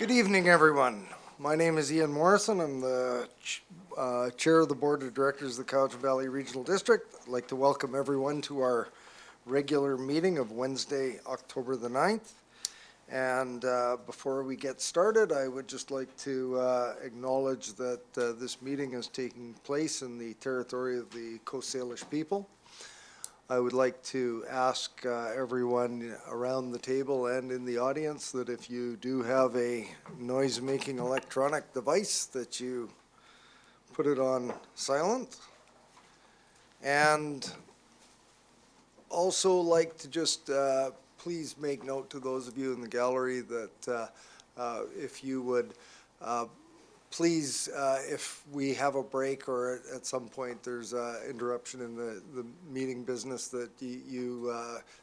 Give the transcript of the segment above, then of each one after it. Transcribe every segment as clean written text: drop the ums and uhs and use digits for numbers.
Good evening, everyone. My name is Ian Morrison. I'm the Chair of the Board of Directors of the Cowichan Valley Regional District. I'd like to welcome everyone to our regular meeting of Wednesday, October the 9th. And before we get started, I would just like to acknowledge that this meeting is taking place in the territory of the Coast Salish people. I would like to ask everyone around the table and in the audience that if you do have a noise-making electronic device, that you put it on silent. And also like to just please make note to those of you in the gallery that if you would please, if we have a break or at some point there's an interruption in the meeting business, that you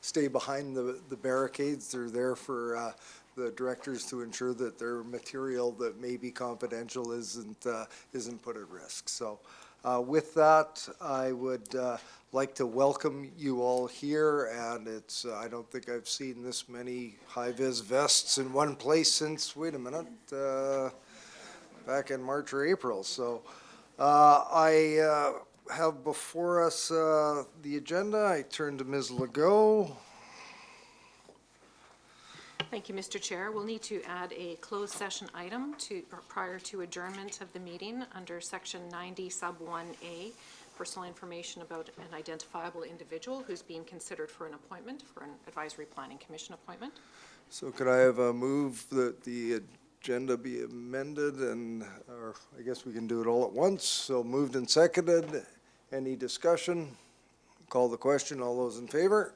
stay behind the barricades. They're there for the directors to ensure that their material that may be confidential isn't put at risk. So with that, I would like to welcome you all here, and it's I don't think I've seen this many high-vis vests in one place since, wait a minute, back in March or April. So I have before us the agenda. I turn to Ms. Legault. Thank you, Mr. Chair. We'll need to add a closed session item prior to adjournment of the meeting under Section 90 Sub 1A, personal information about an identifiable individual who's being considered for an appointment, for an Advisory Planning Commission appointment. So could I have a move that the agenda be amended, and or I guess we can do it all at once. So moved and seconded. Any discussion? Call the question. All those in favor?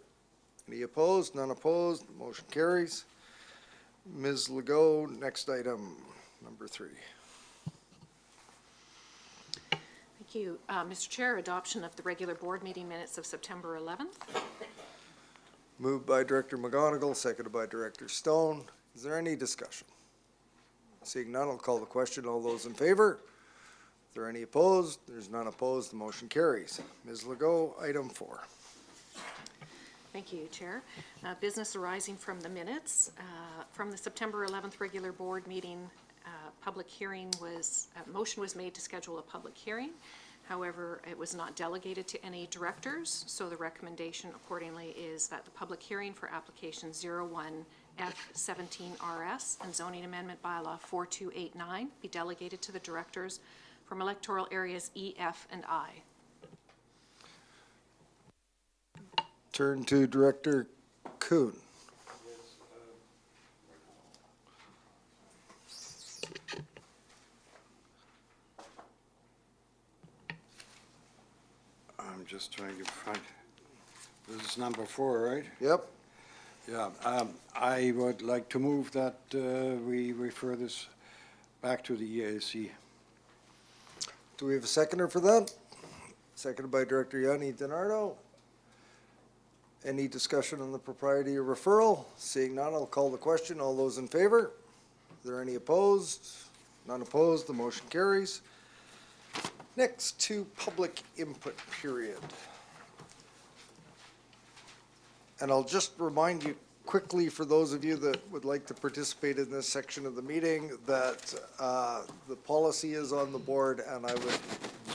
Any opposed? None opposed. The motion carries. Ms. Legault, next item, number 3. Thank you. Mr. Chair, adoption of the regular board meeting minutes of September 11th. Moved by Director McGonigal, seconded by Director Stone. Is there any discussion? Seeing none, I'll call the question. All those in favor? Is there any opposed? There's none opposed. The motion carries. Ms. Legault, item 4. Thank you, Chair. Business arising from the minutes. From the September 11th regular board meeting, public hearing was, motion was made to schedule a public hearing. However, it was not delegated to any directors, so the recommendation accordingly is that the public hearing for application 01F17RS and zoning amendment bylaw 4289 be delegated to the directors from electoral areas E, F, and I. Turn to Director Kuhn. I'm just trying to find, this is number 4, right? Yep. Yeah, I would like to move that we refer this back to the EAC. Do we have a seconder for that? Seconded by Director Yanni DiNardo. Any discussion on the propriety of referral? Seeing none, I'll call the question. All those in favor? Are there any opposed? None opposed. The motion carries. Next to public input period. And I'll just remind you quickly, for those of you that would like to participate in this section of the meeting, that the policy is on the board, and I would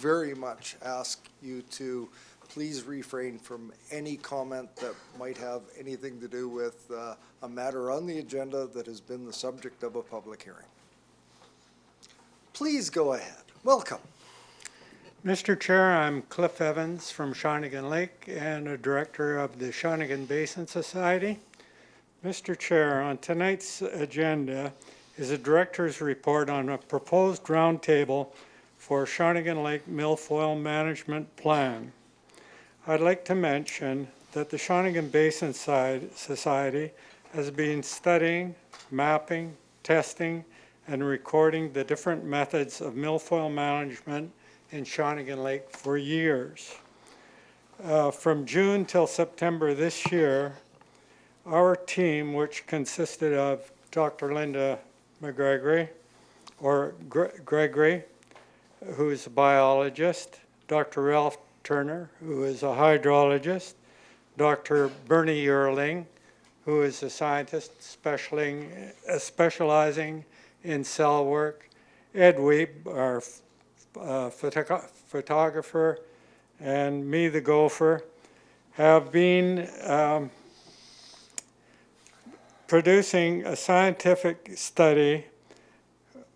very much ask you to please refrain from any comment that might have anything to do with a matter on the agenda that has been the subject of a public hearing. Please go ahead. Welcome. Mr. Chair, I'm Cliff Evans from Shawnigan Lake and a director of the Shawnigan Basin Society. Mr. Chair, on tonight's agenda is a director's report on a proposed roundtable for Shawnigan Lake Milfoil Management Plan. I'd like to mention that the Shawnigan Basin Society has been studying, mapping, testing, and recording the different methods of milfoil management in Shawnigan Lake for years. From June till September this year, our team, which consisted of Dr. Linda McGregory, or Gregory, who is a biologist, Dr. Ralph Turner, who is a hydrologist, Dr. Bernie Yerling, who is a scientist specializing in cell work. Ed Weeb, our photographer, and me, the gopher, have been producing a scientific study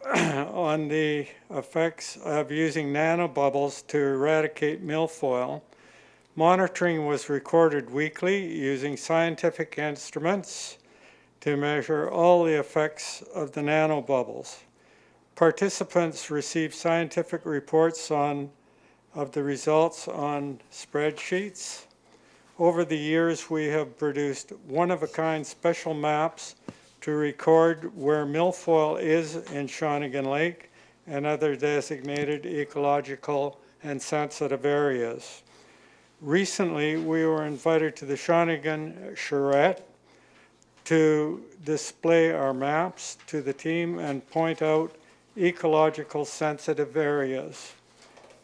on the effects of using nanobubbles to eradicate milfoil. Monitoring was recorded weekly using scientific instruments to measure all the effects of the nanobubbles. Participants received scientific reports of the results on spreadsheets. Over the years, we have produced one-of-a-kind special maps to record where milfoil is in Shawnigan Lake and other designated ecological and sensitive areas. Recently, we were invited to the Shawnigan Charrette to display our maps to the team and point out ecological sensitive areas.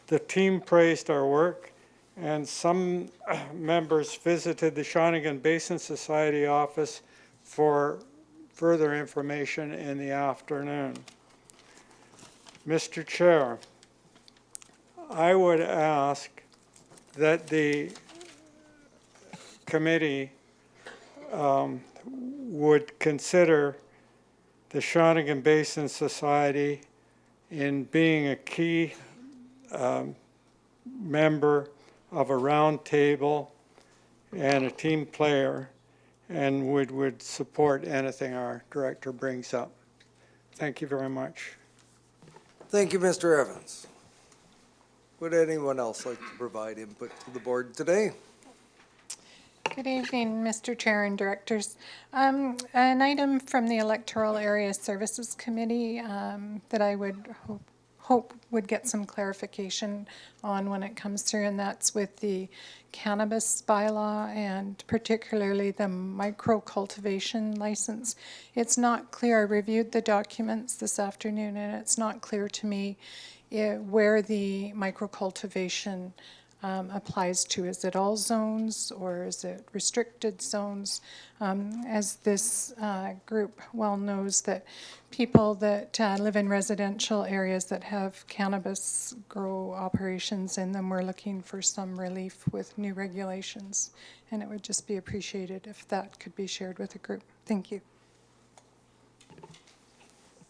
The team praised our work, and some members visited the Shawnigan Basin Society office for further information in the afternoon. Mr. Chair, I would ask that the committee would consider the Shawnigan Basin Society in being a key member of a round table and a team player, and would support anything our director brings up. Thank you very much. Thank you, Mr. Evans. Would anyone else like to provide input to the board today? Good evening, Mr. Chair and Directors. An item from the Electoral Area Services Committee that I would hope would get some clarification on when it comes through, and that's with the cannabis bylaw and particularly the micro-cultivation license. It's not clear. I reviewed the documents this afternoon, and it's not clear to me where the micro-cultivation applies to. Is it all zones or is it restricted zones? As this group well knows, that people that live in residential areas that have cannabis grow operations in them, we're looking for some relief with new regulations, and it would just be appreciated if that could be shared with the group. Thank you.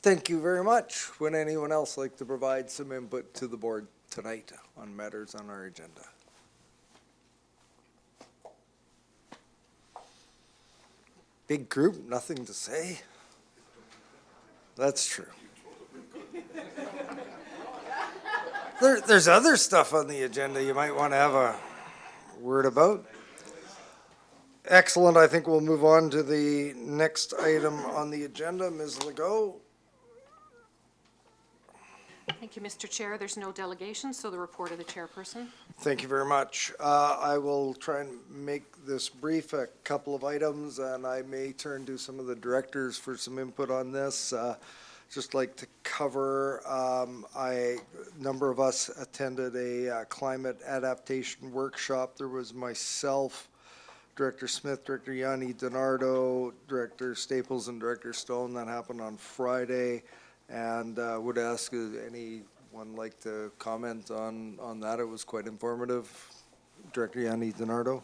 Thank you very much. Would anyone else like to provide some input to the board tonight on matters on our agenda? Big group, nothing to say? That's true. There's other stuff on the agenda you might want to have a word about. Excellent. I think we'll move on to the next item on the agenda. Ms. Legault. Thank you, Mr. Chair. There's no delegation, so the report of the chairperson. Thank you very much. I will try and make this brief, a couple of items, and I may turn to some of the directors for some input on this. Just like to cover, a number of us attended a climate adaptation workshop. There was myself, Director Smith, Director Yanni DiNardo, Director Staples, and Director Stone. That happened on Friday. And would ask anyone like to comment on that. It was quite informative. Director Yanni DiNardo.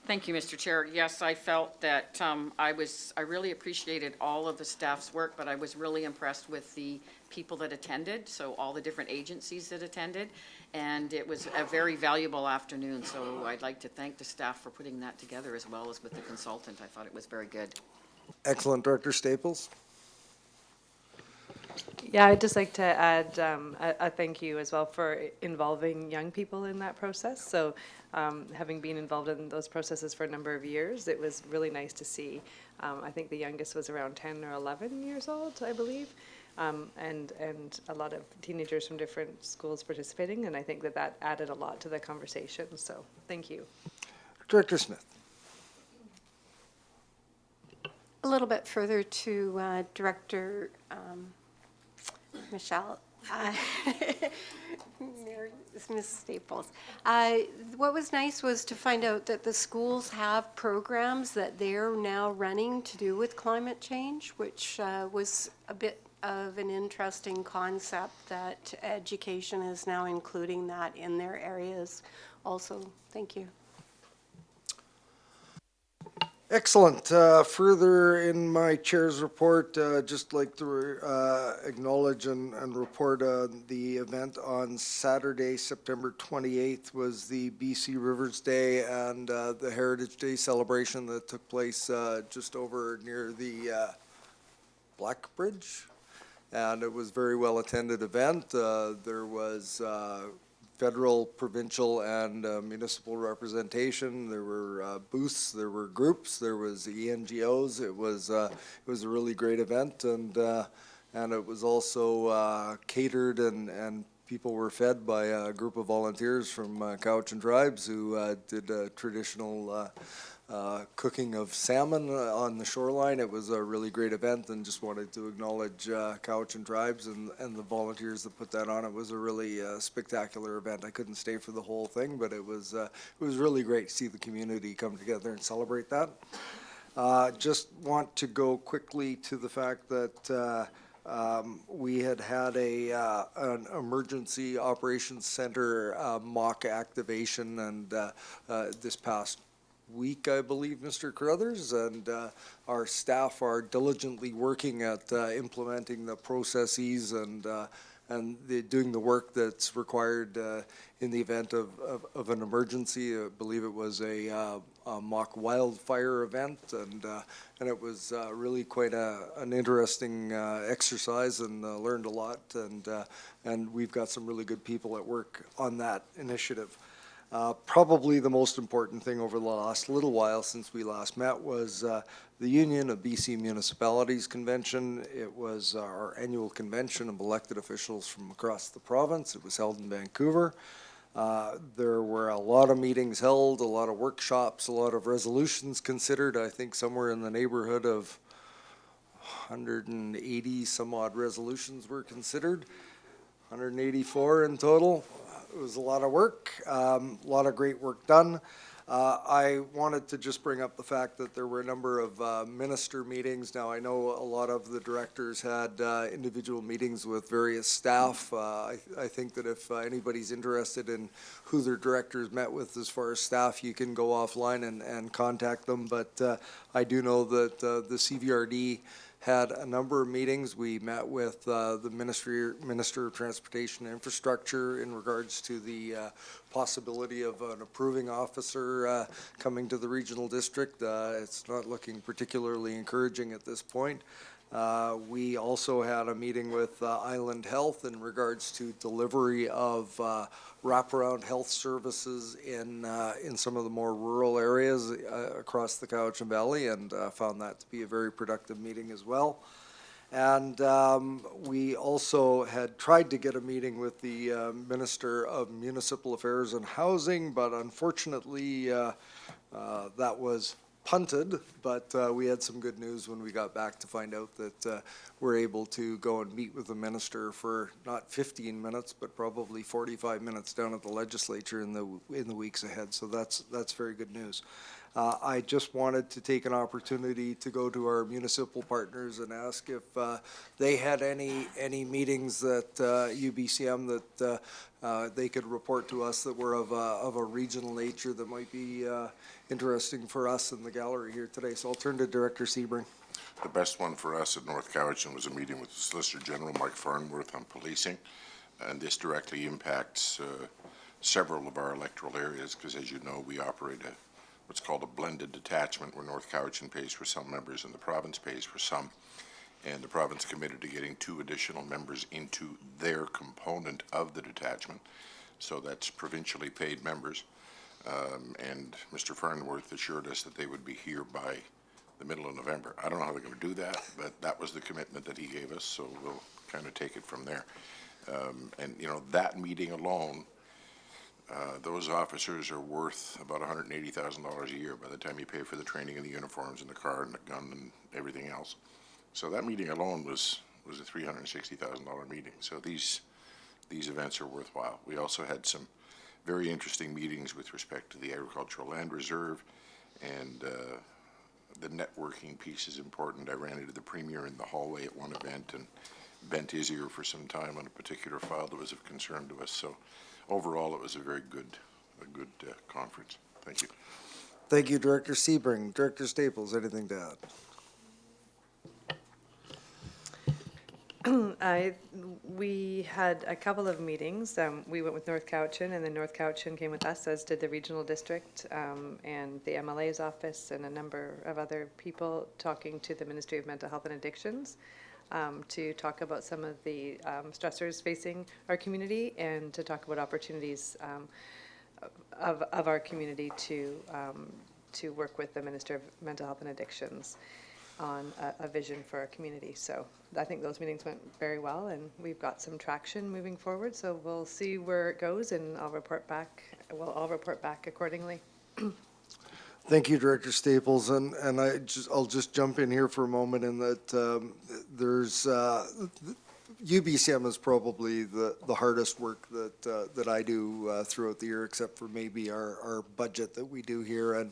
Thank you, Mr. Chair. Yes, I felt that I really appreciated all of the staff's work, but I was really impressed with the people that attended, so all the different agencies that attended, and it was a very valuable afternoon, so I'd like to thank the staff for putting that together as well as with the consultant. I thought it was very good. Excellent. Director Staples. Yeah, I'd just like to add a thank you as well for involving young people in that process. So having been involved in those processes for a number of years, it was really nice to see. I think the youngest was around 10 or 11 years old, I believe, and a lot of teenagers from different schools participating, and I think that added a lot to the conversation. So thank you. Director Smith. A little bit further to Director Michelle, Ms. Staples. What was nice was to find out that the schools have programs that they're now running to do with climate change, which was a bit of an interesting concept that education is now including that in their areas also. Thank you. Excellent. Further in my chair's report, just like to acknowledge and report the event on Saturday, September 28th was the BC Rivers Day and the Heritage Day celebration that took place just over near the Black Bridge. And it was a very well attended event. There was federal, provincial, and municipal representation. There were booths, there were groups, there was ENGOs. It was a really great event, and it was also catered, and people were fed by a group of volunteers from Cowichan Tribes who did a traditional cooking of salmon on the shoreline. It was a really great event, and just wanted to acknowledge Cowichan Tribes and the volunteers that put that on. It was a really spectacular event. I couldn't stay for the whole thing, but it was really great to see the community come together and celebrate that. Just want to go quickly to the fact that we had an emergency operations center mock activation, and this past week, I believe, Mr. Carruthers, and our staff are diligently working at implementing the processes and doing the work that's required in the event of an emergency. I believe it was a mock wildfire event, and it was really quite an interesting exercise, and learned a lot, and we've got some really good people at work on that initiative. Probably the most important thing over the last little while since we last met was the Union of BC Municipalities Convention. It was our annual convention of elected officials from across the province. It was held in Vancouver. There were a lot of meetings held, a lot of workshops, a lot of resolutions considered. I think somewhere in the neighborhood of 180 some odd resolutions were considered, 184 in total. It was a lot of work, a lot of great work done. I wanted to just bring up the fact that there were a number of minister meetings. Now, I know a lot of the directors had individual meetings with various staff. I think that if anybody's interested in who their directors met with as far as staff, you can go offline and contact them. But I do know that the CVRD had a number of meetings. We met with the Minister of Transportation and Infrastructure in regards to the possibility of an approving officer coming to the regional district. It's not looking particularly encouraging at this point. We also had a meeting with Island Health in regards to delivery of wraparound health services in some of the more rural areas across the Cowichan Valley, and found that to be a very productive meeting as well. And we also had tried to get a meeting with the Minister of Municipal Affairs and Housing, but unfortunately that was punted, but we had some good news when we got back to find out that we're able to go and meet with the minister for not 15 minutes, but probably 45 minutes down at the legislature in the weeks ahead. So that's very good news. I just wanted to take an opportunity to go to our municipal partners and ask if they had any meetings that UBCM that they could report to us that were of a regional nature that might be interesting for us in the gallery here today. So I'll turn to Director Sebring. The best one for us at North Cowichan was a meeting with Solicitor General Mark Farnworth on policing, and this directly impacts several of our electoral areas because, as you know, we operate what's called a blended detachment, where North Cowichan pays for some members and the province pays for some. And the province committed to getting 2 additional members into their component of the detachment. So that's provincially paid members. And Mr. Farnworth assured us that they would be here by the middle of November. I don't know how they're going to do that, but that was the commitment that he gave us, so we'll kind of take it from there. And, you know, that meeting alone, those officers are worth about $180,000 a year by the time you pay for the training and the uniforms and the car and the gun and everything else. So that meeting alone was a $360,000 meeting. So these events are worthwhile. We also had some very interesting meetings with respect to the Agricultural Land Reserve, and the networking piece is important. I ran into the Premier in the hallway at one event, and bent his ear for some time on a particular file that was of concern to us. So overall, it was a very good conference. Thank you. Thank you, Director Sebring. Director Staples, anything to add? We had a couple of meetings. We went with North Cowichan, and then North Cowichan came with us, as did the regional district and the MLA's office and a number of other people, talking to the Ministry of Mental Health and Addictions to talk about some of the stressors facing our community and to talk about opportunities of our community to work with the Minister of Mental Health and Addictions on a vision for our community. So I think those meetings went very well, and we've got some traction moving forward. So we'll see where it goes, and I'll report back. We'll all report back accordingly. Thank you, Director Staples, and I'll just jump in here for a moment in that there's UBCM is probably the hardest work that I do throughout the year, except for maybe our budget that we do here, and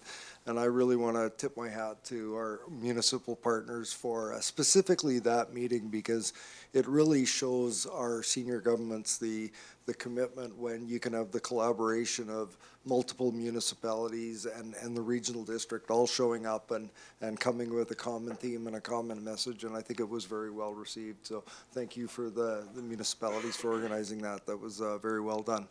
I really want to tip my hat to our municipal partners for specifically that meeting, because it really shows our senior governments the commitment when you can have the collaboration of multiple municipalities and the regional district all showing up and coming with a common theme and a common message, and I think it was very well received. So thank you for the municipalities for organizing that. That was very well done.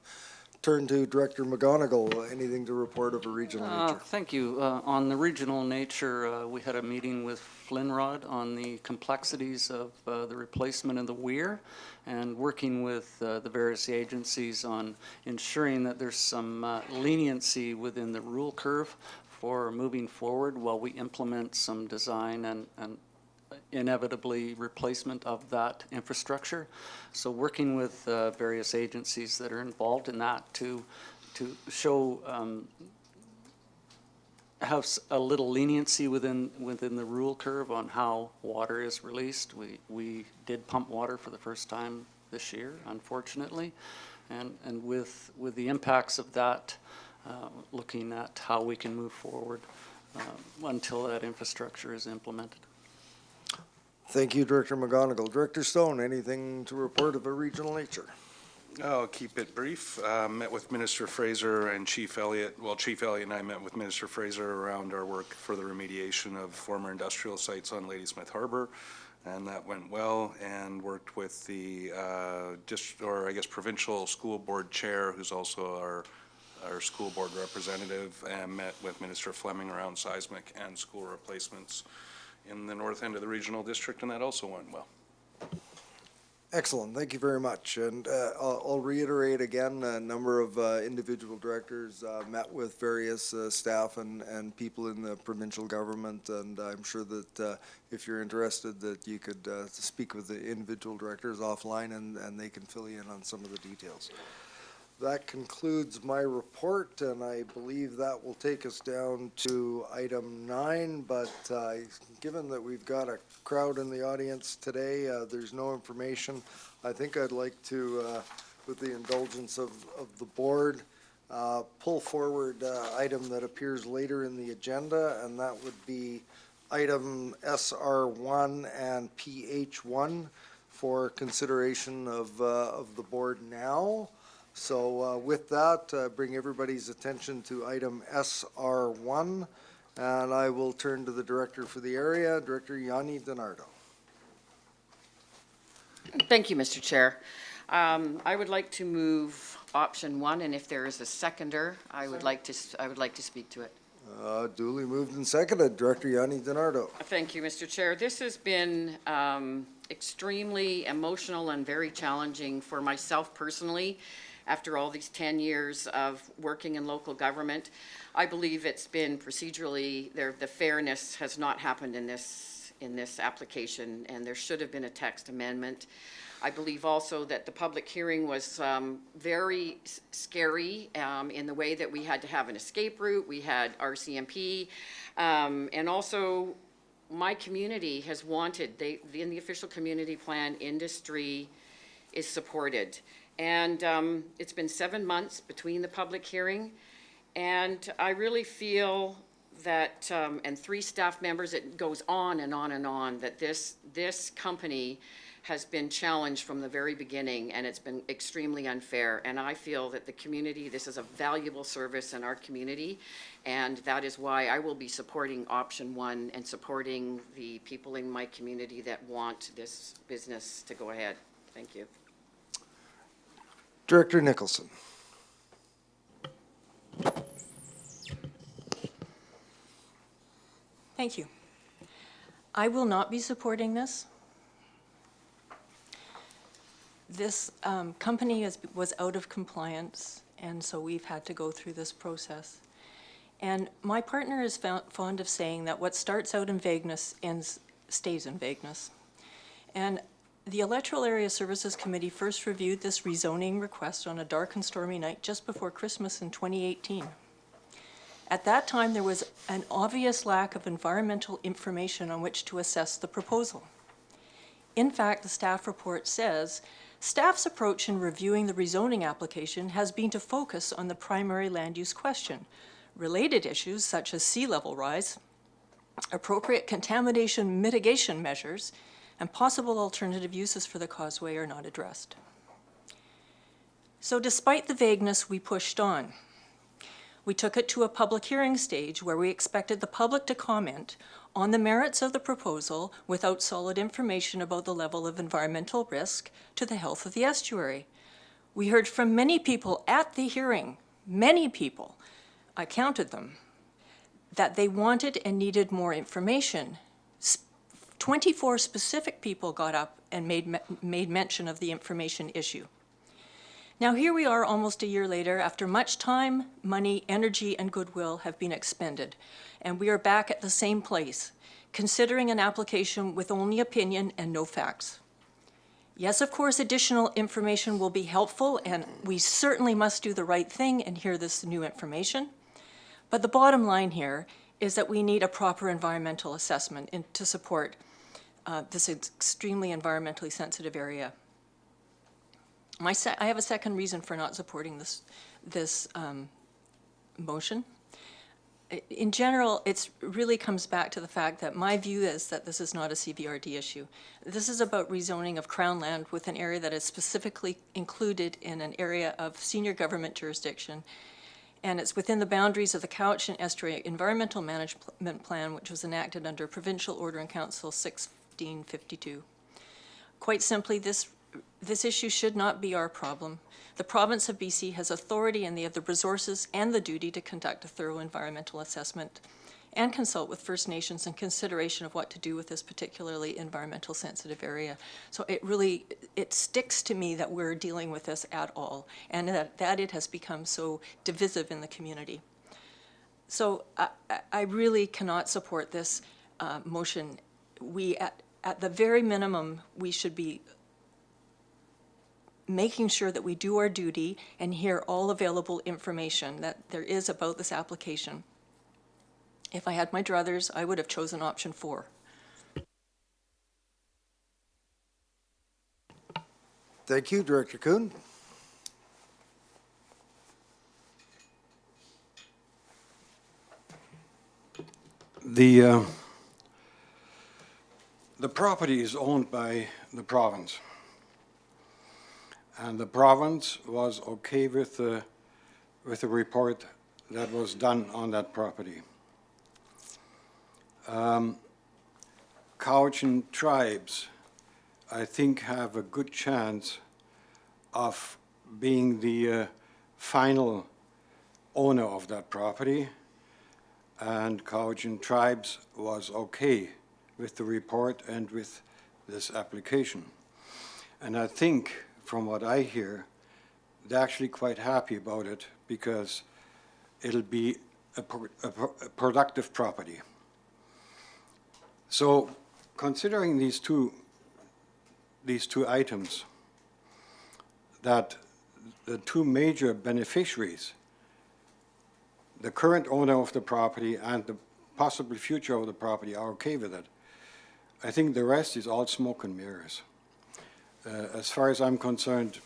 Turn to Director McGonigal. Anything to report of a regional nature? Thank you. On the regional nature, we had a meeting with Flinrod on the complexities of the replacement of the weir and working with the various agencies on ensuring that there's some leniency within the rule curve for moving forward while we implement some design and inevitably replacement of that infrastructure. So working with various agencies that are involved in that to show have a little leniency within the rule curve on how water is released. We did pump water for the first time this year, unfortunately, and with the impacts of that, looking at how we can move forward until that infrastructure is implemented. Thank you, Director McGonigal. Director Stone, anything to report of a regional nature? I'll keep it brief. Met with Minister Fraser and Chief Elliott. Well, Chief Elliott and I met with Minister Fraser around our work for the remediation of former industrial sites on Ladysmith Harbor, and that went well, and worked with the provincial school board chair, who's also our school board representative, and met with Minister Fleming around seismic and school replacements in the north end of the regional district, and that also went well. Excellent, thank you very much. And I'll reiterate again, a number of individual directors met with various staff and people in the provincial government, and I'm sure that if you're interested that you could speak with the individual directors offline and they can fill you in on some of the details. That concludes my report, and I believe that will take us down to item 9, but given that we've got a crowd in the audience today, there's no information. I think I'd like to, with the indulgence of the board, pull forward item that appears later in the agenda, and that would be item SR1 and PH1 for consideration of the board now. So with that, bring everybody's attention to item SR1, and I will turn to the director for the area, Director Yanni DiNardo. Thank you, Mr. Chair. I would like to move option 1, and if there is a seconder, I would like to speak to it. Duly moved and seconded. Director Yanni DiNardo. Thank you, Mr. Chair. This has been extremely emotional and very challenging for myself personally. After all these 10 years of working in local government, I believe it's been procedurally, the fairness has not happened in this application, and there should have been a text amendment. I believe also that the public hearing was very scary in the way that we had to have an escape route, we had RCMP, and also my community has wanted, in the official community plan, industry is supported. And it's been 7 months between the public hearing, and I really feel that, and 3 staff members, it goes on and on and on, that this company has been challenged from the very beginning, and it's been extremely unfair. And I feel that the community, this is a valuable service in our community, and that is why I will be supporting option 1 and supporting the people in my community that want this business to go ahead. Thank you. Director Nicholson. Thank you. I will not be supporting this. This company was out of compliance, and so we've had to go through this process. And my partner is fond of saying that what starts out in vagueness stays in vagueness. And the Electoral Area Services Committee first reviewed this rezoning request on a dark and stormy night just before Christmas in 2018. At that time, there was an obvious lack of environmental information on which to assess the proposal. In fact, the staff report says, staff's approach in reviewing the rezoning application has been to focus on the primary land use question. Related issues such as sea level rise, appropriate contamination mitigation measures, and possible alternative uses for the causeway are not addressed. So despite the vagueness, we pushed on. We took it to a public hearing stage where we expected the public to comment on the merits of the proposal without solid information about the level of environmental risk to the health of the estuary. We heard from many people at the hearing, many people, I counted them, that they wanted and needed more information. 24 specific people got up and made mention of the information issue. Now here we are almost a year later, after much time, money, energy, and goodwill have been expended, and we are back at the same place, considering an application with only opinion and no facts. Yes, of course, additional information will be helpful, and we certainly must do the right thing and hear this new information. But the bottom line here is that we need a proper environmental assessment to support this extremely environmentally sensitive area. I have a second reason for not supporting this motion. In general, it really comes back to the fact that my view is that this is not a CVRD issue. This is about rezoning of Crown land with an area that is specifically included in an area of senior government jurisdiction, and it's within the boundaries of the Cowichan Estuary Environmental Management Plan, which was enacted under Provincial Order in Council 1652. Quite simply, this issue should not be our problem. The province of BC has authority and they have the resources and the duty to conduct a thorough environmental assessment and consult with First Nations in consideration of what to do with this particularly environmental sensitive area. So it sticks to me that we're dealing with this at all and that it has become so divisive in the community. So I really cannot support this motion. At the very minimum, we should be making sure that we do our duty and hear all available information that there is about this application. If I had my druthers, I would have chosen option 4. Thank you, Director Kuhn. The property is owned by the province. And the province was okay with the report that was done on that property. Cowichan tribes, I think, have a good chance of being the final owner of that property. And Cowichan tribes was okay with the report and with this application. And I think, from what I hear, they're actually quite happy about it because it'll be a productive property. So considering these two items, that the two major beneficiaries, the current owner of the property and the possible future of the property, are okay with it, I think the rest is all smoke and mirrors. As far as I'm concerned,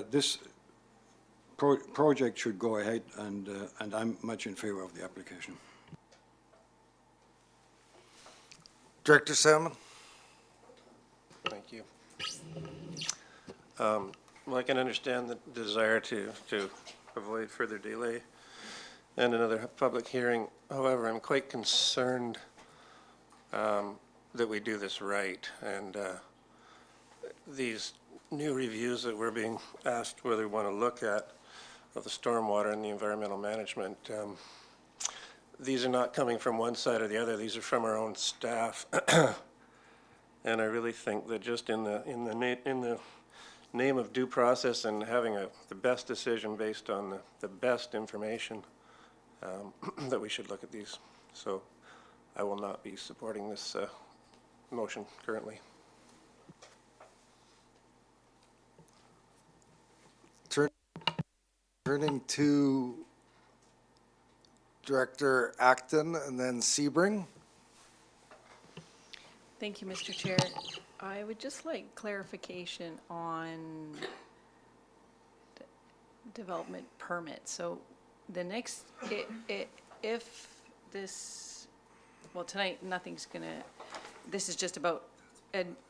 this project should go ahead, and I'm much in favor of the application. Director Salmon. Thank you. Well, I can understand the desire to avoid further delay and another public hearing. However, I'm quite concerned that we do this right. And these new reviews that we're being asked whether we want to look at of the stormwater and the environmental management, these are not coming from one side or the other. These are from our own staff. And I really think that just in the name of due process and having the best decision based on the best information, that we should look at these. So I will not be supporting this motion currently. Turning to Director Acton and then Sebring. Thank you, Mr. Chair. I would just like clarification on development permit. So the next, if this, well, tonight, nothing's gonna, this is just about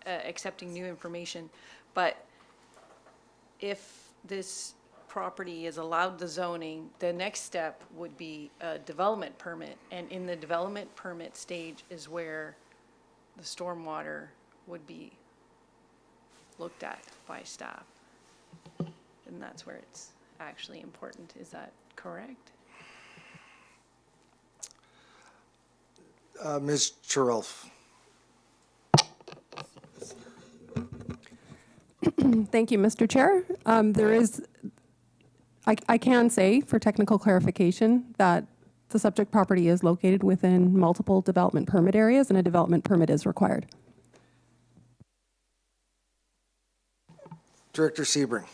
accepting new information. But if this property is allowed the zoning, the next step would be a development permit. And in the development permit stage is where the stormwater would be looked at by staff. And that's where it's actually important. Is that correct? Ms. Churlf. Thank you, Mr. Chair. There is, I can say for technical clarification that the subject property is located within multiple development permit areas and a development permit is required. Director Sebring.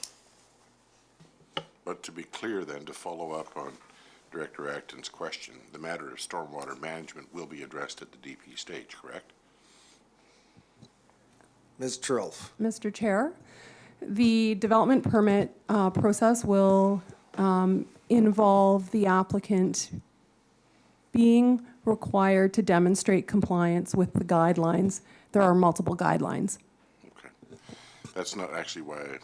But to be clear then, to follow up on Director Acton's question, the matter of stormwater management will be addressed at the DP stage, correct? Ms. Churlf. Mr. Chair, the development permit process will involve the applicant being required to demonstrate compliance with the guidelines. There are multiple guidelines. Okay. That's not actually why I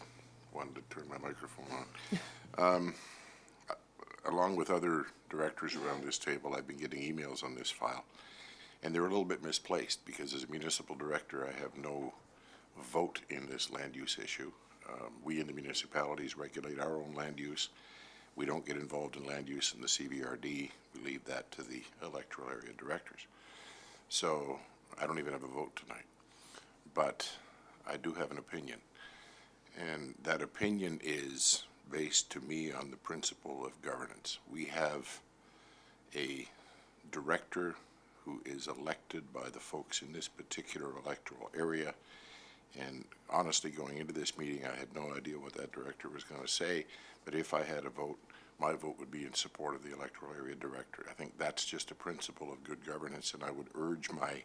wanted to turn my microphone on. Along with other directors around this table, I've been getting emails on this file, and they're a little bit misplaced because as a municipal director, I have no vote in this land use issue. We in the municipalities regulate our own land use. We don't get involved in land use in the CVRD. We leave that to the electoral area directors. So I don't even have a vote tonight. But I do have an opinion. And that opinion is based to me on the principle of governance. We have a director who is elected by the folks in this particular electoral area. And honestly, going into this meeting, I had no idea what that director was going to say. But if I had a vote, my vote would be in support of the electoral area director. I think that's just a principle of good governance, and I would urge my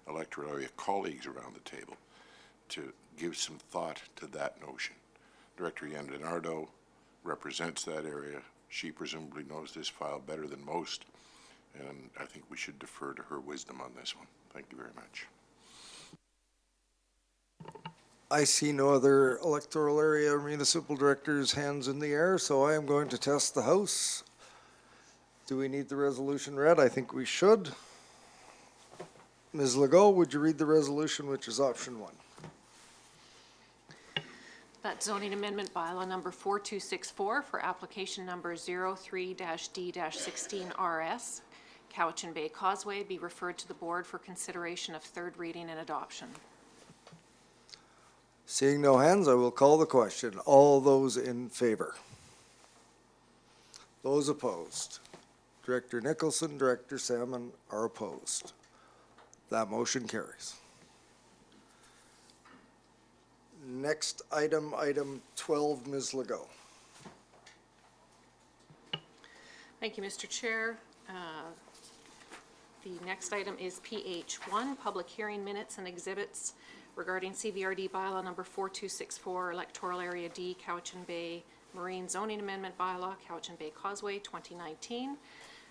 electoral area colleagues around the table to give some thought to that notion. Director Yandinardo represents that area. She presumably knows this file better than most, and I think we should defer to her wisdom on this one. Thank you very much. I see no other electoral area or municipal directors' hands in the air, so I am going to test the House. Do we need the resolution read? I think we should. Ms. Legault, would you read the resolution, which is option 1? That zoning amendment bylaw number 4264 for application number 03-D-16RS, Cowichan Bay Causeway, be referred to the board for consideration of third reading and adoption. Seeing no hands, I will call the question. All those in favor? Those opposed? Director Nicholson, Director Salmon are opposed. That motion carries. Next item, item 12, Ms. Legault. Thank you, Mr. Chair. The next item is PH1, public hearing minutes and exhibits regarding CVRD bylaw number 4264, electoral area D, Cowichan Bay Marine Zoning Amendment Bylaw, Cowichan Bay Causeway, 2019.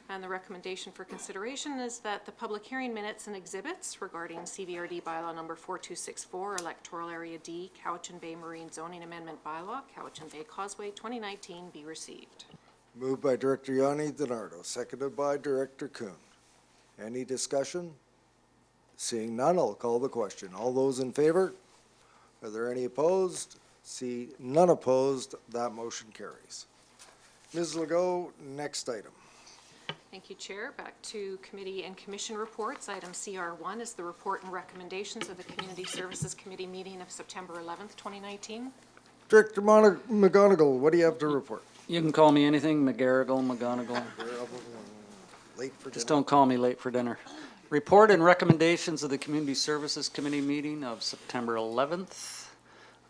And the recommendation for consideration is that the public hearing minutes and exhibits regarding CVRD bylaw number 4264, Electoral Area D, Cowichan Bay Marine Zoning Amendment Bylaw, Cowichan Bay Causeway 2019 be received. Moved by Director Yanni DiNardo, seconded by Director Kuhn. Any discussion? Seeing none, I'll call the question. All those in favor? Are there any opposed? See none opposed, that motion carries. Ms. Legault, next item. Thank you, Chair. Back to committee and commission reports. Item CR1 is the report and recommendations of the Community Services Committee meeting of September 11th, 2019. Director McGonigal, what do you have to report? You can call me anything, McGarrigle, McGonigal. Late for Just dinner. don't call me late for dinner. Report and recommendations of the Community Services Committee meeting of September 11th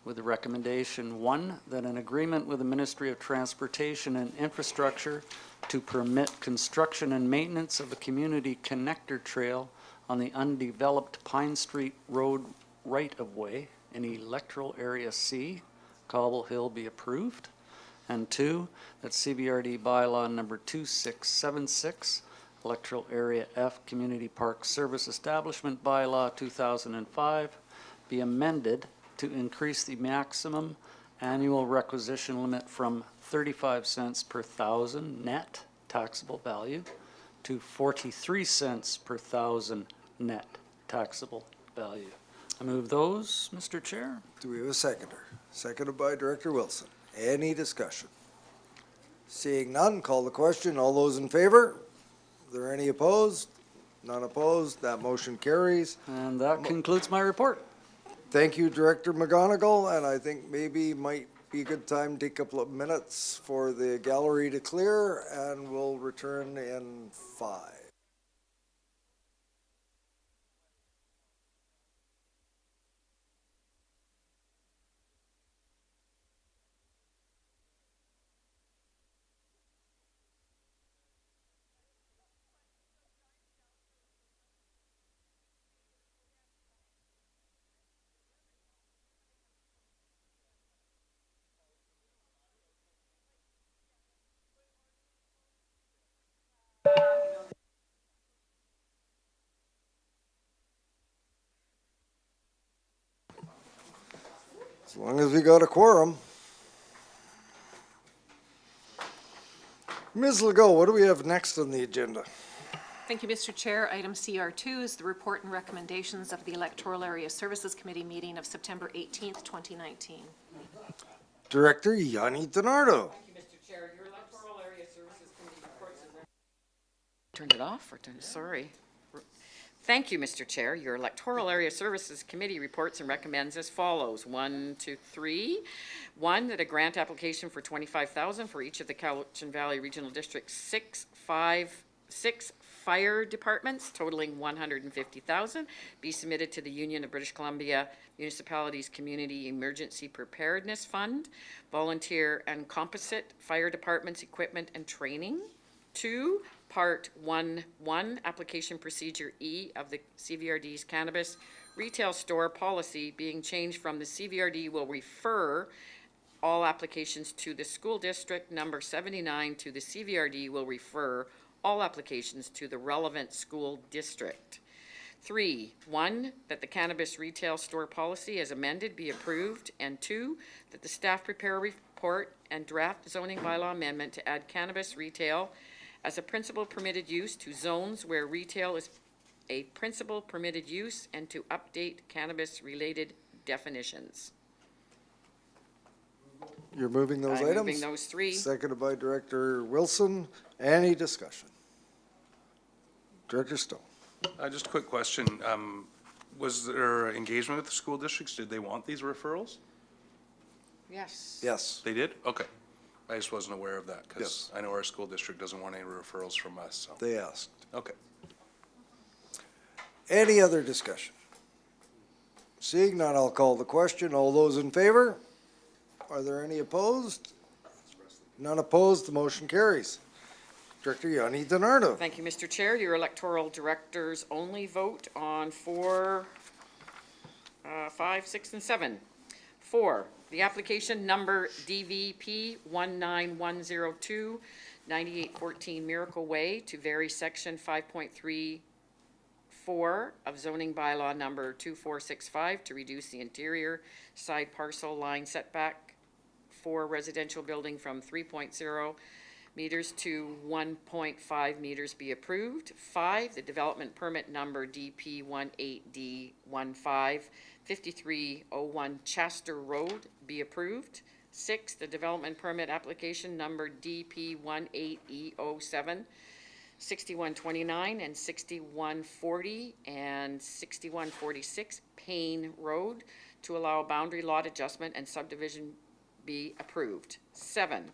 with the recommendation, 1, that an agreement with the Ministry of Transportation and Infrastructure to permit construction and maintenance of a community connector trail on the undeveloped Pine Street Road right-of-way in Electoral Area C, Cobble Hill, be approved. And 2, that CVRD bylaw number 2676, Electoral Area F Community Park Service Establishment Bylaw 2005, be amended to increase the maximum annual requisition limit from 35 cents per thousand net taxable value to 43 cents per thousand net taxable value. I move those, Mr. Chair. Do we have a seconder? Seconded by Director Wilson. Any discussion? Seeing none, call the question. All those in favor? Are there any opposed? None opposed, that motion carries. And that concludes my report. Thank you, Director McGonigal, and I think maybe might be a good time to take a couple of minutes for the gallery to clear, and we'll return in 5. As long as we got a quorum. Ms. Legault, what do we have next on the agenda? Thank you, Mr. Chair. Item CR2 is the report and recommendations of the Electoral Area Services Committee meeting of September 18th, 2019. Director Yanni DiNardo. Thank you, Mr. Chair. Your Electoral Area Services Committee reports and turned it off or turned, sorry. Thank you, Mr. Chair. Your Electoral Area Services Committee reports and recommends as follows. 1, 2, 3. 1, that a grant application for $25,000 for each of the Cowichan Valley Regional District 6 fire departments totaling $150,000 be submitted to the Union of British Columbia Municipalities Community Emergency Preparedness Fund, volunteer and composite fire departments equipment and training. 2, Part 1.1, Application Procedure E of the CVRD's Cannabis Retail Store Policy being changed from the CVRD will refer all applications to the school district. Number 79 to the CVRD will refer all applications to the relevant school district. 3, 1, that the cannabis retail store policy as amended be approved, and 2, that the staff prepare a report and draft zoning bylaw amendment to add cannabis retail as a principal permitted use to zones where retail is a principal permitted use and to update cannabis-related definitions. You're moving those I'm items? moving those 3. Seconded by Director Wilson. Any discussion? Director Stone. Just a quick question. Was there engagement with the school districts? Did they want these referrals? Yes. Yes. They did? Okay. I just wasn't aware of that because Yes. I know our school district doesn't want any referrals from us, so. They asked. Okay. Any other discussion? Seeing none, I'll call the question. All those in favor? Are there any opposed? None opposed, the motion carries. Director Yanni DiNardo. Thank you, Mr. Chair. Your electoral directors only vote on 4, 5, 6, and 7. 4, the application number DVP 19102 9814 Miracle Way to vary section 5.34 of zoning bylaw number 2465 to reduce the interior side parcel line setback for residential building from 3.0 meters to 1.5 meters be approved. 5, the development permit number DP 18D15 5301 Chester Road be approved. 6, the development permit application number DP 18E07 6129 and 6140 and 6146 Payne Road to allow a boundary lot adjustment and subdivision be approved. 7,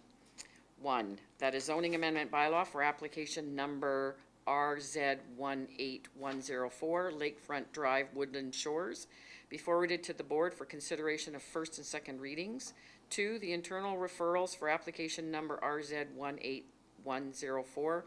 1, that a zoning amendment bylaw for application number RZ18104 Lakefront Drive, Woodland Shores be forwarded to the board for consideration of first and second readings. 2, the internal referrals for application number RZ18104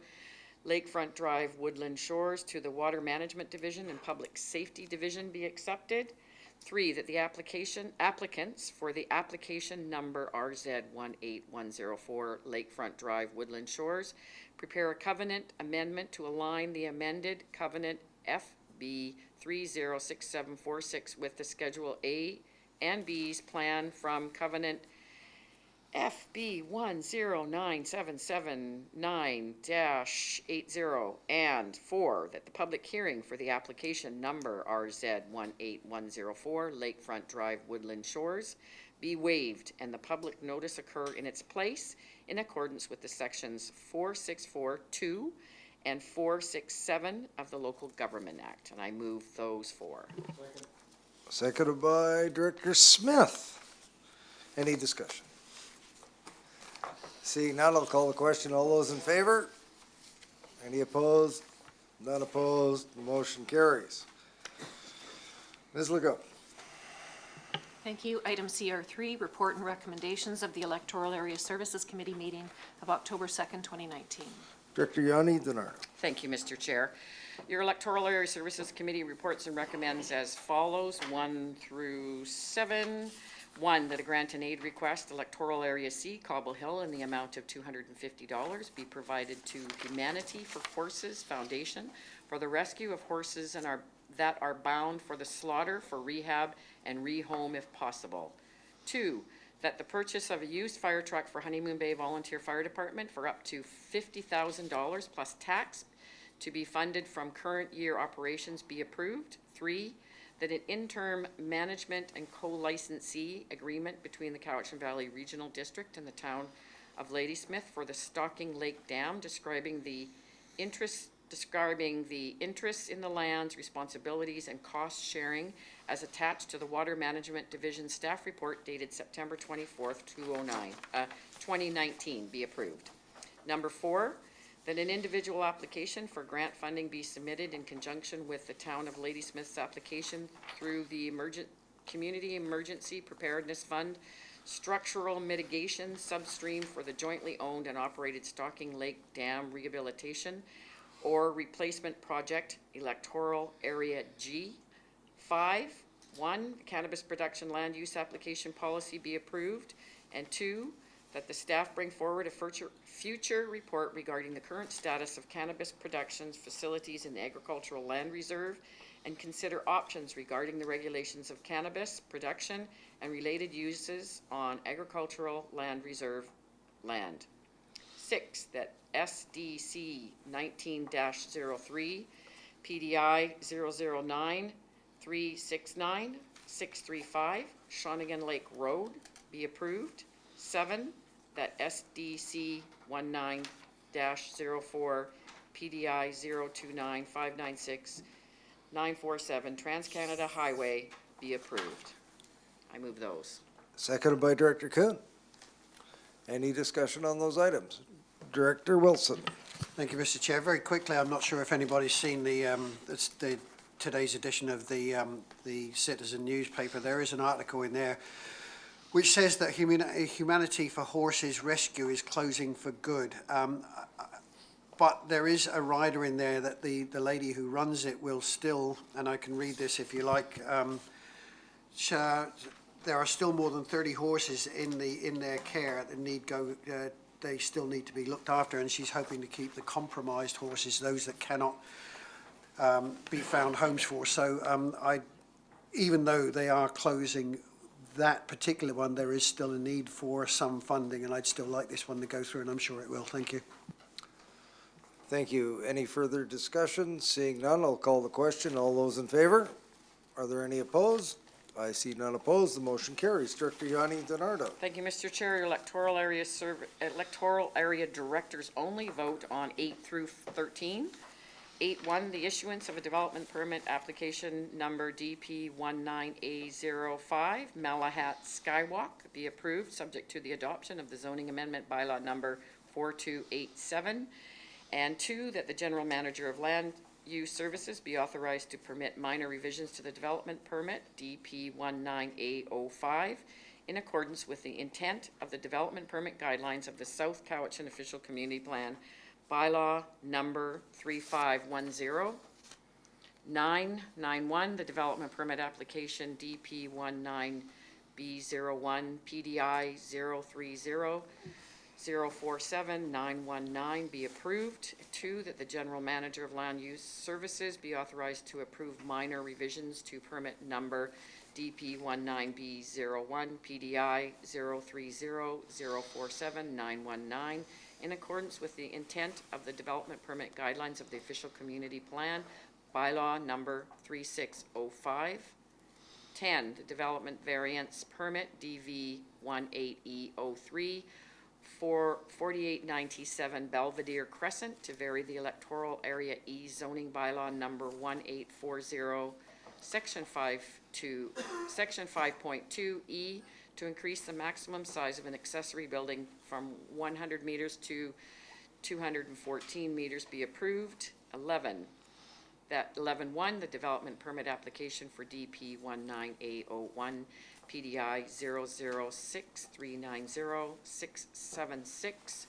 Lakefront Drive, Woodland Shores to the Water Management Division and Public Safety Division be accepted. 3, that the applicants for the application number RZ18104 Lakefront Drive, Woodland Shores prepare a covenant amendment to align the amended covenant FB 306746 with the Schedule A and B's plan from covenant FB 109779-80, and 4, that the public hearing for the application number RZ18104 Lakefront Drive, Woodland Shores be waived and the public notice occur in its place in accordance with the sections 4642 and 467 of the Local Government Act, and I move those 4. Seconded by Director Smith. Any discussion? Seeing none, I'll call the question. All those in favor? Any opposed? None opposed. The motion carries. Ms. Legault. Thank you. Item CR3, report and recommendations of the Electoral Area Services Committee meeting of October 2nd, 2019. Director Yanni Denardo. Thank you, Mr. Chair. Your Electoral Area Services Committee reports and recommends as follows, 1 through 7. 1, that a grant and aid request, Electoral Area C, Cobble Hill, in the amount of $250 be provided to Humanity for Horses Foundation for the rescue of horses that are bound for the slaughter, for rehab and rehome if possible. 2, that the purchase of a used fire truck for Honeymoon Bay Volunteer Fire Department for up to $50,000 plus tax to be funded from current year operations be approved. 3, that an interim management and co-licensee agreement between the Cowichan Valley Regional District and the town of Ladysmith for the Stocking Lake Dam, describing the interests in the lands, responsibilities, and cost sharing as attached to the Water Management Division staff report dated September 24th, 2019 be approved. Number 4, that an individual application for grant funding be submitted in conjunction with the town of Ladysmith's application through the Community Emergency Preparedness Fund structural mitigation substream for the jointly owned and operated Stocking Lake Dam rehabilitation or replacement project, Electoral Area G. 5, 1, the cannabis production land use application policy be approved, and 2, that the staff bring forward a future report regarding the current status of cannabis production facilities in the agricultural land reserve and consider options regarding the regulations of cannabis production and related uses on agricultural land reserve land. 6, that SDC 19-03, PDI 009-369-635, Shawnigan Lake Road be approved. 7, that SDC 19-04, PDI 029-596-947, Trans-Canada Highway be approved. I move those. Seconded by Director Kuhn. Any discussion on those items? Director Wilson. Thank you, Mr. Chair. Very quickly, I'm not sure if anybody's seen today's edition of the Citizen newspaper. There is an article in there which says that Humanity for Horses Rescue is closing for good. But there is a rider in there that the lady who runs it will still, and I can read this if you like, there are still more than 30 horses in their care that need they still need to be looked after, and she's hoping to keep the compromised horses, those that cannot be found homes for. So even though they are closing that particular one, there is still a need for some funding, and I'd still like this one to go through, and I'm sure it will. Thank you. Thank you. Any further discussion? Seeing none, I'll call the question. All those in favor? Are there any opposed? I see none opposed. The motion carries. Director Yanni Donardo. Thank you, Mr. Chair. Electoral area directors only vote on 8 through 13. 8.1, the issuance of a development permit application number DP19A05, Malahat Skywalk, be approved, subject to the adoption of the zoning amendment bylaw number 4287. And 2, that the general manager of land use services be authorized to permit minor revisions to the development permit DP19A05 in accordance with the intent of the development permit guidelines of the South Cowichan Official Community Plan bylaw number 3510. 991, the development permit application DP19B01 PDI 030-047-919 be approved. 2, that the general manager of land use services be authorized to approve minor revisions to permit number DP19B01 PDI 030-047-919 in accordance with the intent of the development permit guidelines of the official community plan, bylaw number 3605. 10, the development variance permit DV18E03 for 4897 Belvedere Crescent to vary the electoral area E zoning bylaw number 1840, section 5.2E to increase the maximum size of an accessory building from 100 meters to 214 meters be approved. 11, that 11.1, the development permit application for DP19A01 PDI 006390676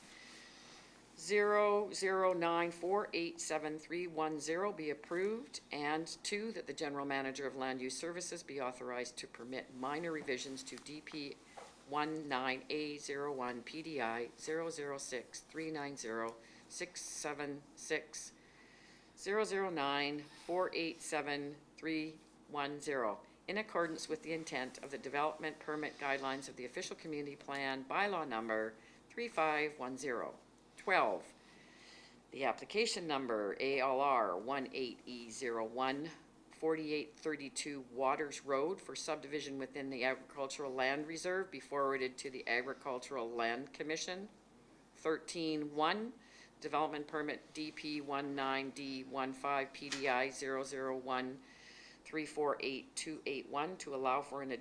009487310 be approved, and 2, that the general manager of land use services be authorized to permit minor revisions to DP19A01 PDI 006390676 009487310 in accordance with the intent of the development permit guidelines of the official community plan bylaw number 3510. 12, the application number ALR 18E01 4832 Waters Road for subdivision within the agricultural land reserve be forwarded to the Agricultural Land Commission. 13.1, development permit DP19D15 PDI 001348281 to allow for an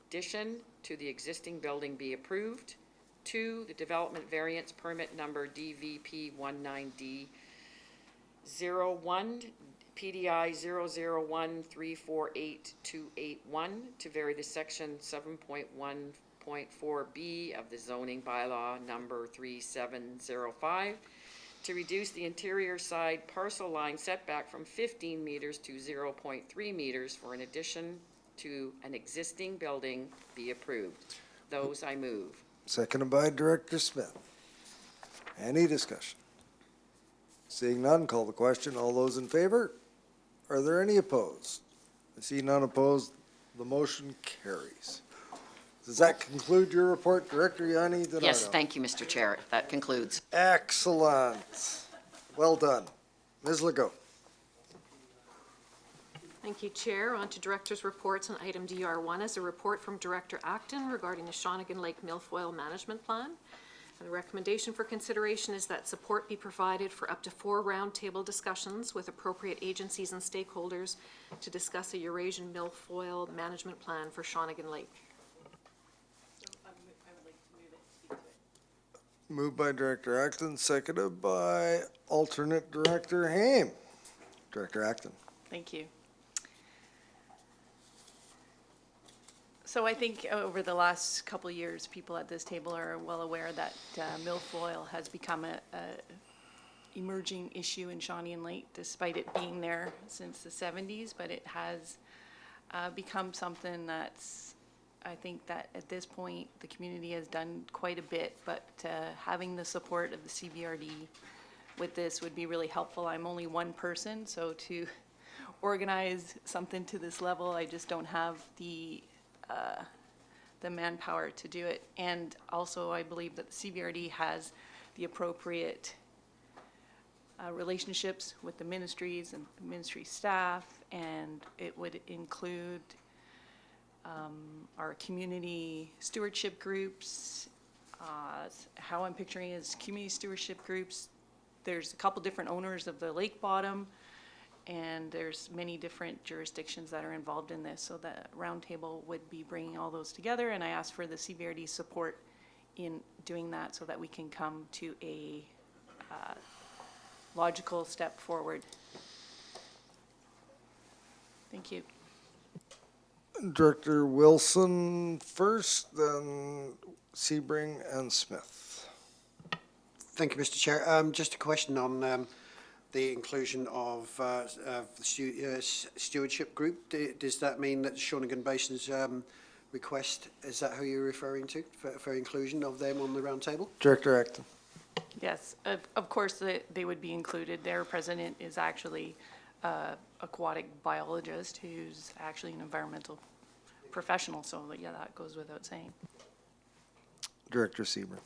addition to the existing building be approved. 2, the development variance permit number DVP19D01 PDI 001348281 to vary the section 7.1.4B of the zoning bylaw number 3705 to reduce the interior side parcel line setback from 15 meters to 0.3 meters for an addition to an existing building be approved. Those I move. Seconded by Director Smith. Any discussion? Seeing none, call the question. All those in favor? Are there any opposed? I see none opposed. The motion carries. Does that conclude your report, Director Yanni Donardo? Yes, thank you, Mr. Chair. That concludes. Excellent. Well done. Ms. Legault. Thank you, Chair. On to Director's reports on item DR1 is a report from Director Acton regarding the Shawnigan Lake Milfoil Management Plan. And the recommendation for consideration is that support be provided for up to 4 roundtable discussions with appropriate agencies and stakeholders to discuss a Eurasian Milfoil Management Plan for Shawnigan Lake. Moved by Director Acton, seconded by alternate Director Haim. Director Acton. Thank you. So I think over the last couple of years, people at this table are well aware that milfoil has become a emerging issue in Shawnigan Lake, despite it being there since the 70s, but it has become something that's I think that at this point, the community has done quite a bit, but having the support of the CVRD with this would be really helpful. I'm only one person, so to organize something to this level, I just don't have the manpower to do it. And also, I believe that the CVRD has the appropriate relationships with the ministries and ministry staff, and it would include our community stewardship groups. How I'm picturing is community stewardship groups. There's a couple different owners of the lake bottom, and there's many different jurisdictions that are involved in this. So the roundtable would be bringing all those together, and I asked for the CVRD support in doing that so that we can come to a logical step forward. Thank you. Director Wilson first, then Sebring and Smith. Thank you, Mr. Chair. Just a question on the inclusion of the stewardship group. Does that mean that Shawnigan Basin's request, is that who you're referring to for inclusion of them on the round table? Director Acton. Yes, of course, they would be included. Their president is actually aquatic biologist who's actually an environmental professional, so yeah, that goes without saying. Director Sebring.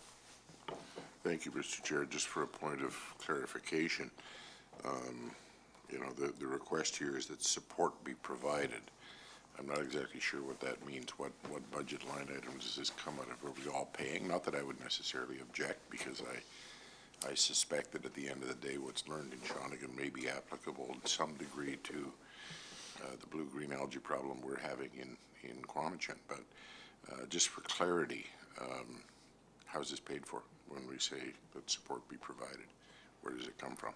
Thank you, Mr. Chair. Just for a point of clarification, you know, the request here is that support be provided. I'm not exactly sure what that means. What budget line items does this come out of? Are we all paying? Not that I would necessarily object, because I suspect that at the end of the day, what's learned in Shawnigan may be applicable in some degree to the blue-green algae problem we're having in Quamachin. But just for clarity, how is this paid for when we say that support be provided? Where does it come from?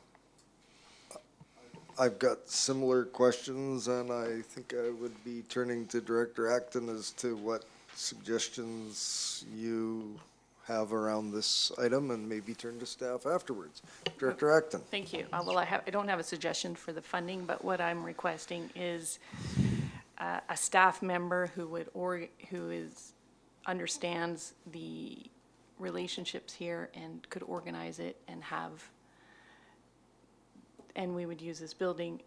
I've got similar questions, and I think I would be turning to Director Acton as to what suggestions you have around this item, and maybe turn to staff afterwards. Director Acton. Thank you. Well, I don't have a suggestion for the funding, but what I'm requesting is a staff member who understands the relationships here and could organize it and and we would use this building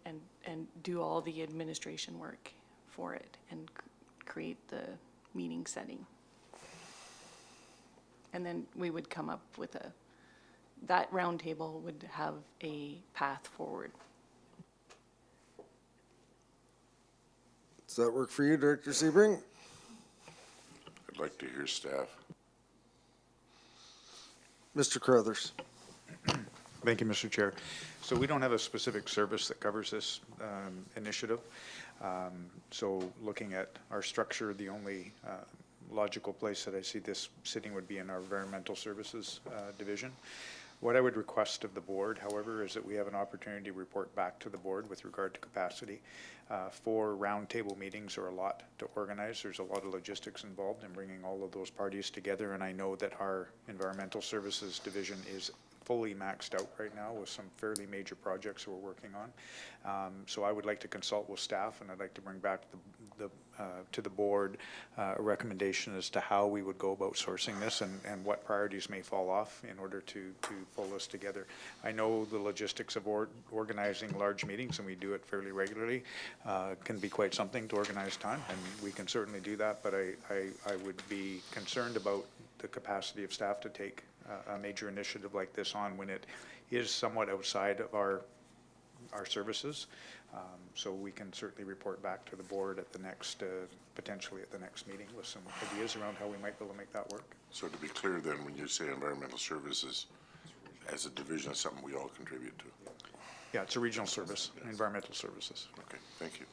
and do all the administration work for it and create the meeting setting. And then we would come up with that roundtable would have a path forward. Does that work for you, Director Sebring? I'd like to hear staff. Mr. Carruthers. Thank you, Mr. Chair. So we don't have a specific service that covers this initiative. So looking at our structure, the only logical place that I see this sitting would be in our environmental services division. What I would request of the board, however, is that we have an opportunity to report back to the board with regard to capacity. For roundtable meetings are a lot to organize. There's a lot of logistics involved in bringing all of those parties together, and I know that our environmental services division is fully maxed out right now with some fairly major projects we're working on. So I would like to consult with staff, and I'd like to bring back to the board a recommendation as to how we would go about sourcing this and what priorities may fall off in order to pull this together. I know the logistics of organizing large meetings, and we do it fairly regularly, can be quite something to organize time, and we can certainly do that, but I would be concerned about the capacity of staff to take a major initiative like this on when it is somewhat outside of our services. So we can certainly report back to the board at the next, potentially at the next meeting with some ideas around how we might be able to make that work. So to be clear then, when you say environmental services as a division, it's something we all contribute to? Yeah, it's a regional service, environmental services. Okay, thank you.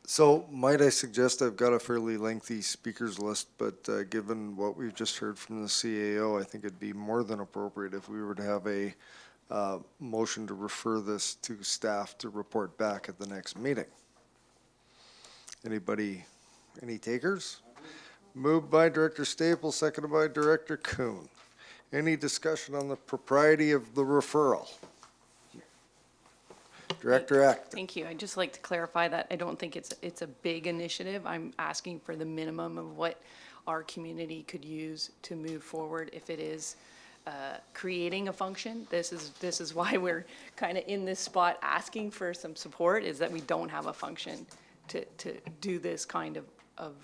So might I suggest, I've got a fairly lengthy speakers list, but given what we've just heard from the CAO, I think it'd be more than appropriate if we were to have a motion to refer this to staff to report back at the next meeting. Anybody, any takers? Moved by Director Staples, seconded by Director Kuhn. Any discussion on the propriety of the referral? Director Acton. Thank you. I'd just like to clarify that I don't think it's a big initiative. I'm asking for the minimum of what our community could use to move forward if it is creating a function. This is why we're kind of in this spot asking for some support, is that we don't have a function to do this kind of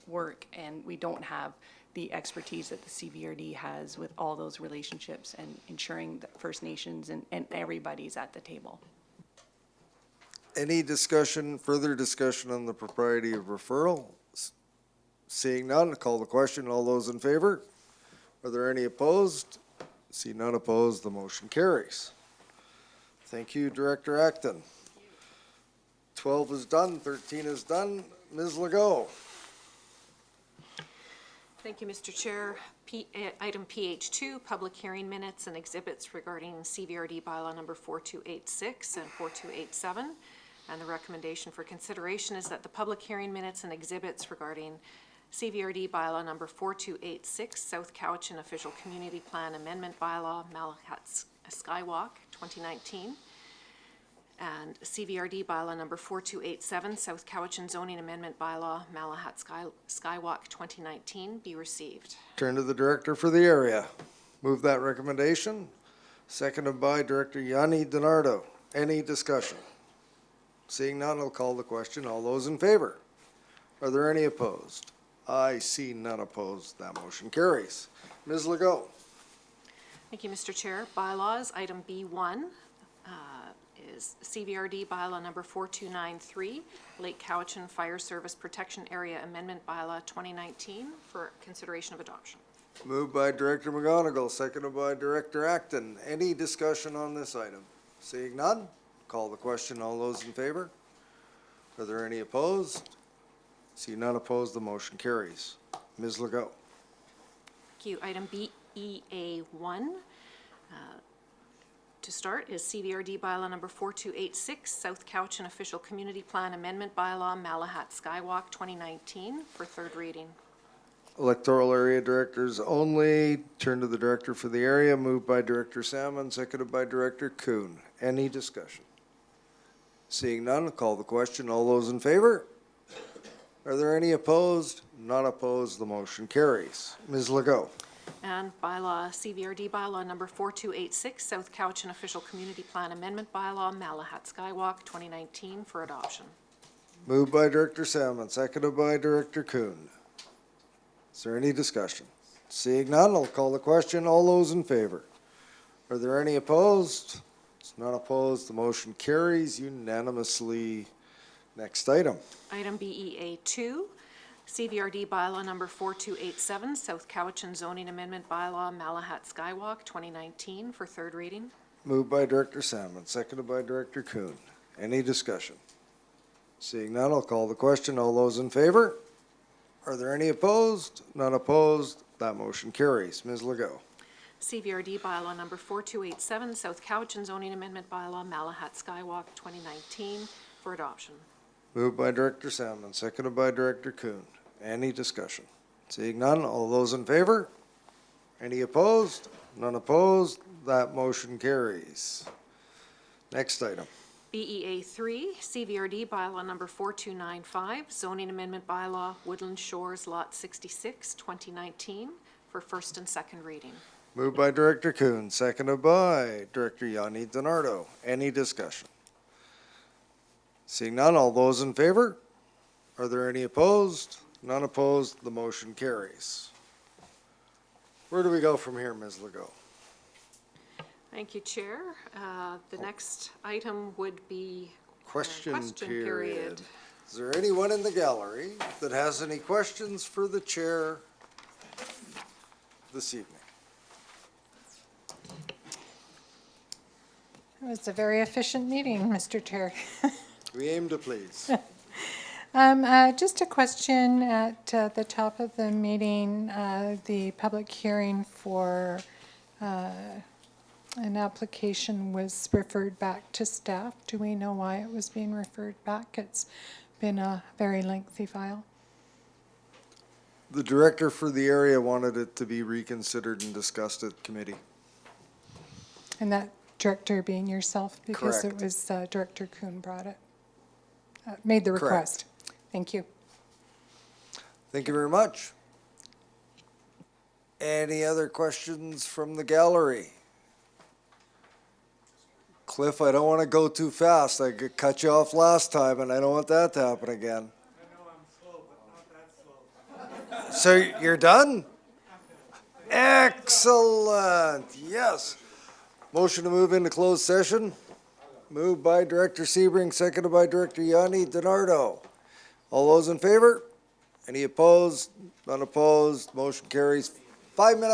work, and we don't have the expertise that the CVRD has with all those relationships and ensuring that First Nations and everybody's at the table. Any discussion, further discussion on the propriety of referral? Seeing none, call the question. All those in favor? Are there any opposed? See none opposed, the motion carries. Thank you, Director Acton. 12 is done, 13 is done. Ms. Legault. Thank you, Mr. Chair. Item PH2, public hearing minutes and exhibits regarding CVRD bylaw number 4286 and 4287. And the recommendation for consideration is that the public hearing minutes and exhibits regarding CVRD bylaw number 4286, South Cowichan Official Community Plan Amendment Bylaw, Malahat Skywalk, 2019, and CVRD bylaw number 4287, South Cowichan Zoning Amendment Bylaw, Malahat Skywalk 2019, be received. Turn to the Director for the area. Move that recommendation. Seconded by Director Yanni DiNardo. Any discussion? Seeing none, I'll call the question. All those in favor? Are there any opposed? I see none opposed. That motion carries. Ms. Legault. Thank you, Mr. Chair. Bylaws, item B1 is CVRD bylaw number 4293, Lake Cowichan Fire Service Protection Area Amendment Bylaw 2019 for consideration of adoption. Moved by Director McGonigal, seconded by Director Acton. Any discussion on this item? Seeing none, call the question. All those in favor? Are there any opposed? See none opposed, the motion carries. Ms. Legault. Thank you. Item BEA1 to start is CVRD bylaw number 4286, South Cowichan Official Community Plan Amendment Bylaw, Malahat Skywalk 2019 for third reading. Electoral area directors only. Turn to the Director for the area. Moved by Director Salmon, seconded by Director Kuhn. Any discussion? Seeing none, call the question. All those in favor? Are there any opposed? Not opposed, the motion carries. Ms. Legault. And CVRD bylaw number 4286, South Cowichan Official Community Plan Amendment Bylaw, Malahat Skywalk 2019 for adoption. Moved by Director Salmon, seconded by Director Kuhn. Is there any discussion? Seeing none, I'll call the question. All those in favor? Are there any opposed? It's not opposed. The motion carries unanimously. Next item. Item BEA2, CVRD bylaw number 4287, South Cowichan Zoning Amendment Bylaw, Malahat Skywalk 2019 for third reading. Moved by Director Salmon, seconded by Director Kuhn. Any discussion? Seeing none, I'll call the question. All those in favor? Are there any opposed? None opposed. That motion carries. Ms. Legault. CVRD bylaw number 4287, South Cowichan Zoning Amendment Bylaw, Malahat Skywalk 2019 for adoption. Moved by Director Salmon, seconded by Director Kuhn. Any discussion? Seeing none, all those in favor? Any opposed? None opposed. That motion carries. Next item. BEA3, CVRD bylaw number 4295, Zoning Amendment Bylaw, Woodland Shores Lot 66, 2019 for first and second reading. Moved by Director Kuhn, seconded by Director Yanni DiNardo. Any discussion? Seeing none, all those in favor? Are there any opposed? None opposed, the motion carries. Where do we go from here, Ms. Legault? Thank you, Chair. The next item would be Question period. period. Is there anyone in the gallery that has any questions for the chair this evening? It was a very efficient meeting, Mr. Chair. We aim to please. Just a question at the top of the meeting, the public hearing for an application was referred back to staff. Do we know why it was being referred back? It's been a very lengthy file. The director for the area wanted it to be reconsidered and discussed at committee. And that Director being yourself, because it Correct. was Director Kuhn brought it, made the Correct. request. Thank you. Thank you very much. Any other questions from the gallery? Cliff, I don't want to go too fast. I cut you off last time, and I don't want that to happen again. I know I'm slow, but not that slow. So you're done? Excellent, yes. Motion to move into closed session. Moved by Director Sebring, seconded by Director Yanni DiNardo. All those in favor? Any opposed? None opposed? Motion carries. 5 minutes.